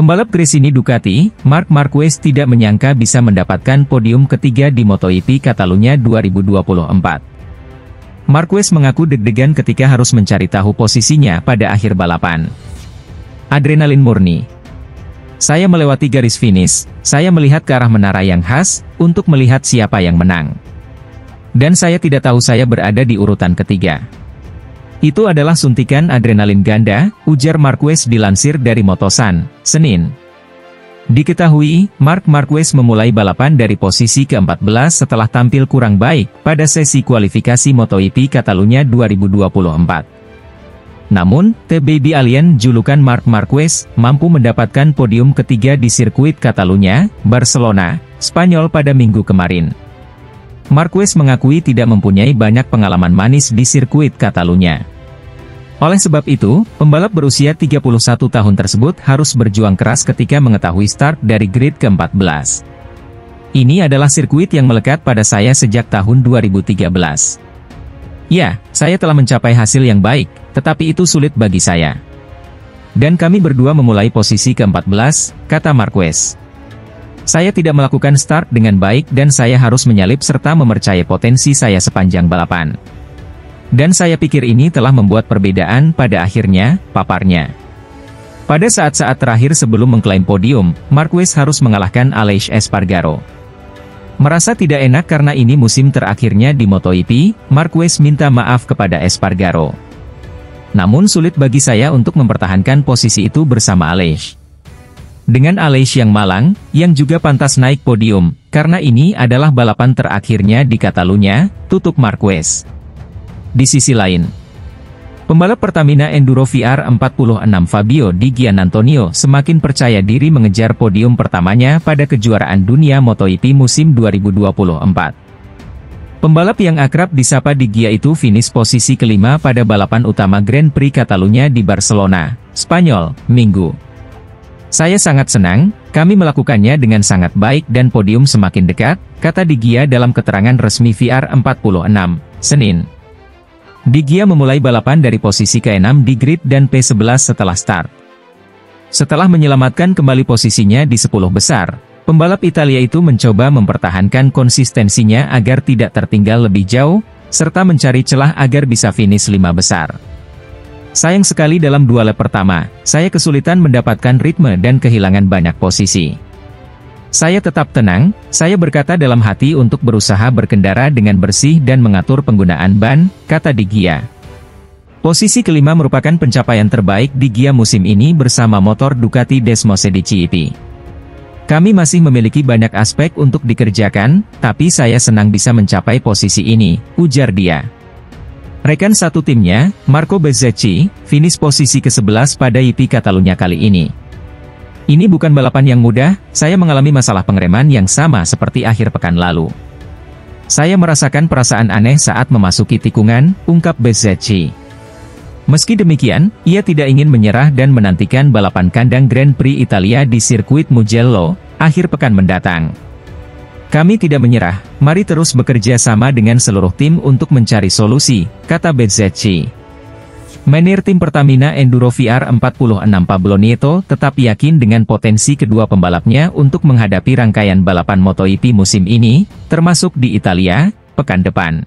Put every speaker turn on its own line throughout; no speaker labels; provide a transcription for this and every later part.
Pembalap Gresini Ducati, Marc Marquez tidak menyangka bisa mendapatkan podium ketiga di MotoGP Catalunya 2024. Marquez mengaku deg-degan ketika harus mencari tahu posisinya pada akhir balapan. Adrenalin murni. Saya melewati garis finish, saya melihat ke arah menara yang khas, untuk melihat siapa yang menang. Dan saya tidak tahu saya berada di urutan ketiga. Itu adalah suntikan adrenalin ganda, ujar Marquez dilansir dari Motosan, Senin. Diketahui, Marc Marquez memulai balapan dari posisi ke-14 setelah tampil kurang baik pada sesi kualifikasi MotoGP Catalunya 2024. Namun, The Baby Alien julukan Marc Marquez, mampu mendapatkan podium ketiga di sirkuit Catalunya, Barcelona, Spanyol pada minggu kemarin. Marquez mengakui tidak mempunyai banyak pengalaman manis di sirkuit Catalunya. Oleh sebab itu, pembalap berusia 31 tahun tersebut harus berjuang keras ketika mengetahui start dari grid ke-14. Ini adalah sirkuit yang melekat pada saya sejak tahun 2013. Ya, saya telah mencapai hasil yang baik, tetapi itu sulit bagi saya. Dan kami berdua memulai posisi ke-14, kata Marquez. Saya tidak melakukan start dengan baik dan saya harus menyalip serta memercayai potensi saya sepanjang balapan. Dan saya pikir ini telah membuat perbedaan pada akhirnya, paparnya. Pada saat-saat terakhir sebelum mengklaim podium, Marquez harus mengalahkan Aleix Espargaro. Merasa tidak enak karena ini musim terakhirnya di MotoGP, Marquez minta maaf kepada Espargaro. Namun sulit bagi saya untuk mempertahankan posisi itu bersama Aleix. Dengan Aleix yang malang, yang juga pantas naik podium, karena ini adalah balapan terakhirnya di Catalunya, tutup Marquez. Di sisi lain, pembalap Pertamina Enduro VR46 Fabio Di Giannantonio semakin percaya diri mengejar podium pertamanya pada kejuaraan dunia MotoGP musim 2024. Pembalap yang akrab disapa Di Gia itu finish posisi kelima pada balapan utama Grand Prix Catalunya di Barcelona, Spanyol, Minggu. Saya sangat senang, kami melakukannya dengan sangat baik dan podium semakin dekat, kata Di Gia dalam keterangan resmi VR46, Senin. Di Gia memulai balapan dari posisi ke-6 di grid dan P11 setelah start. Setelah menyelamatkan kembali posisinya di 10 besar, pembalap Italia itu mencoba mempertahankan konsistensinya agar tidak tertinggal lebih jauh, serta mencari celah agar bisa finish 5 besar. Sayang sekali dalam 2 lap pertama, saya kesulitan mendapatkan ritme dan kehilangan banyak posisi. Saya tetap tenang, saya berkata dalam hati untuk berusaha berkendara dengan bersih dan mengatur penggunaan ban, kata Di Gia. Posisi kelima merupakan pencapaian terbaik Di Gia musim ini bersama motor Ducati Desmosedici. Kami masih memiliki banyak aspek untuk dikerjakan, tapi saya senang bisa mencapai posisi ini, ujar dia. Rekan satu timnya, Marco Bezzecchi, finish posisi ke-11 pada GP Catalunya kali ini. Ini bukan balapan yang mudah, saya mengalami masalah pengereman yang sama seperti akhir pekan lalu. Saya merasakan perasaan aneh saat memasuki tikungan, ungkap Bezzecchi. Meski demikian, ia tidak ingin menyerah dan menantikan balapan kandang Grand Prix Italia di sirkuit Mugello, akhir pekan mendatang. Kami tidak menyerah, mari terus bekerja sama dengan seluruh tim untuk mencari solusi, kata Bezzecchi. Manajer tim Pertamina Enduro VR46 Pablo Nieto tetap yakin dengan potensi kedua pembalapnya untuk menghadapi rangkaian balapan MotoGP musim ini, termasuk di Italia, pekan depan.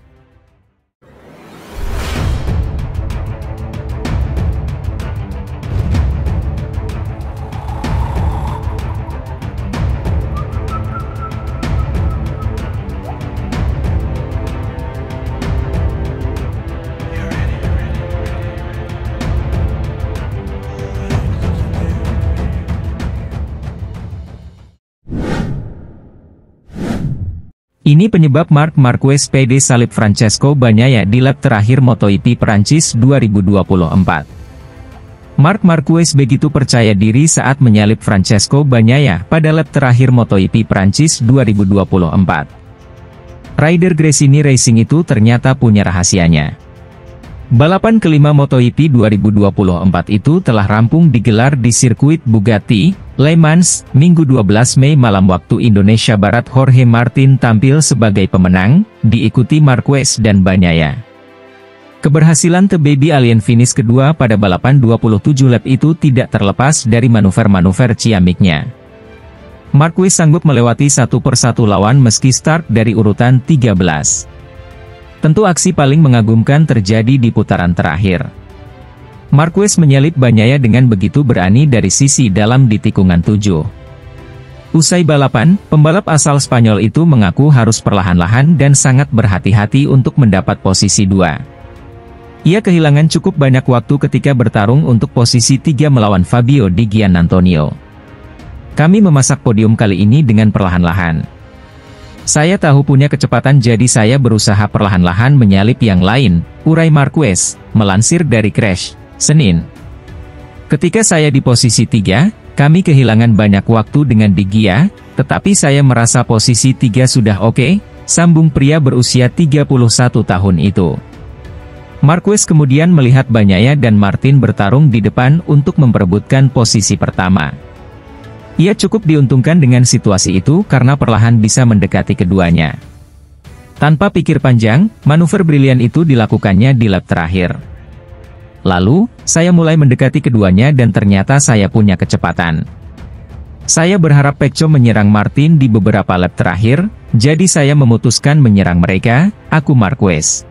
Ini penyebab Marc Marquez PD salib Francesco Bagnaia di lap terakhir MotoGP Perancis 2024. Marc Marquez begitu percaya diri saat menyalip Francesco Bagnaia pada lap terakhir MotoGP Perancis 2024. Rider Gresini Racing itu ternyata punya rahasianya. Balapan kelima MotoGP 2024 itu telah rampung digelar di sirkuit Bugatti, Le Mans, Minggu 12 Mei malam waktu Indonesia Barat. Jorge Martin tampil sebagai pemenang, diikuti Marquez dan Bagnaia. Keberhasilan The Baby Alien finish kedua pada balapan 27 lap itu tidak terlepas dari manuver-manuver ciamiknya. Marquez sanggup melewati satu persatu lawan meski start dari urutan 13. Tentu aksi paling mengagumkan terjadi di putaran terakhir. Marquez menyalip Bagnaia dengan begitu berani dari sisi dalam di tikungan 7. Usai balapan, pembalap asal Spanyol itu mengaku harus perlahan-lahan dan sangat berhati-hati untuk mendapat posisi 2. Ia kehilangan cukup banyak waktu ketika bertarung untuk posisi 3 melawan Fabio Di Giannantonio. Kami memasak podium kali ini dengan perlahan-lahan. Saya tahu punya kecepatan jadi saya berusaha perlahan-lahan menyalip yang lain, urai Marquez, melansir dari Crash, Senin. Ketika saya di posisi 3, kami kehilangan banyak waktu dengan Di Gia, tetapi saya merasa posisi 3 sudah oke, sambung pria berusia 31 tahun itu. Marquez kemudian melihat Bagnaia dan Martin bertarung di depan untuk memperebutkan posisi pertama. Ia cukup diuntungkan dengan situasi itu karena perlahan bisa mendekati keduanya. Tanpa pikir panjang, manuver brilian itu dilakukannya di lap terakhir. Lalu, saya mulai mendekati keduanya dan ternyata saya punya kecepatan. Saya berharap Pecco menyerang Martin di beberapa lap terakhir, jadi saya memutuskan menyerang mereka, aku Marquez.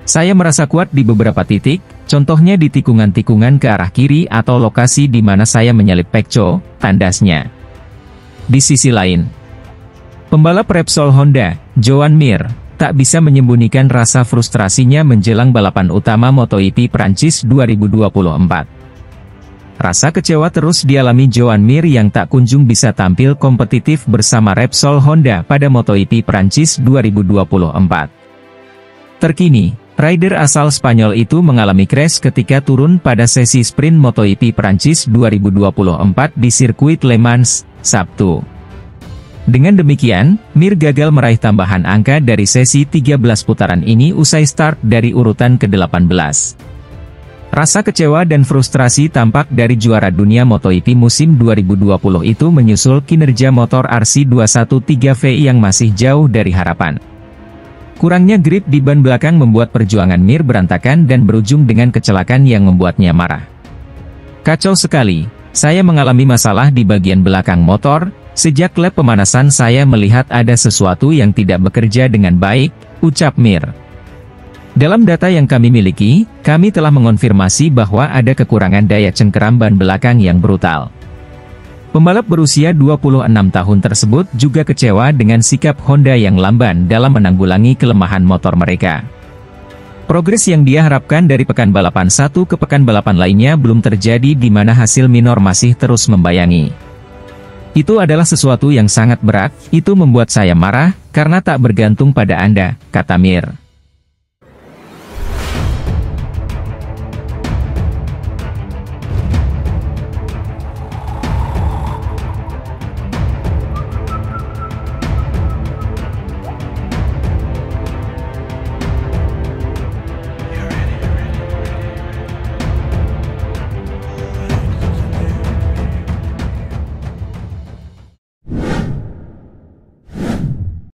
Saya merasa kuat di beberapa titik, contohnya di tikungan-tikungan ke arah kiri atau lokasi di mana saya menyalip Pecco, tandasnya. Di sisi lain, pembalap Repsol Honda, Joan Mir, tak bisa menyembunyikan rasa frustrasinya menjelang balapan utama MotoGP Prancis 2024. Rasa kecewa terus dialami Joan Mir yang tak kunjung bisa tampil kompetitif bersama Repsol Honda pada MotoGP Prancis 2024. Terkini, rider asal Spanyol itu mengalami crash ketika turun pada sesi sprint MotoGP Prancis 2024 di sirkuit Le Mans, Sabtu. Dengan demikian, Mir gagal meraih tambahan angka dari sesi 13 putaran ini usai start dari urutan ke-18. Rasa kecewa dan frustrasi tampak dari juara dunia MotoGP musim 2020 itu menyusul kinerja motor RC213V yang masih jauh dari harapan. Kurangnya grip di ban belakang membuat perjuangan Mir berantakan dan berujung dengan kecelakaan yang membuatnya marah. Kacau sekali, saya mengalami masalah di bagian belakang motor, sejak lap pemanasan saya melihat ada sesuatu yang tidak bekerja dengan baik, ucap Mir. Dalam data yang kami miliki, kami telah mengonfirmasi bahwa ada kekurangan daya cengkeram ban belakang yang brutal. Pembalap berusia 26 tahun tersebut juga kecewa dengan sikap Honda yang lamban dalam menanggulangi kelemahan motor mereka. Progres yang dia harapkan dari pekan balapan satu ke pekan balapan lainnya belum terjadi di mana hasil minor masih terus membayangi. Itu adalah sesuatu yang sangat berat, itu membuat saya marah, karena tak bergantung pada Anda, kata Mir.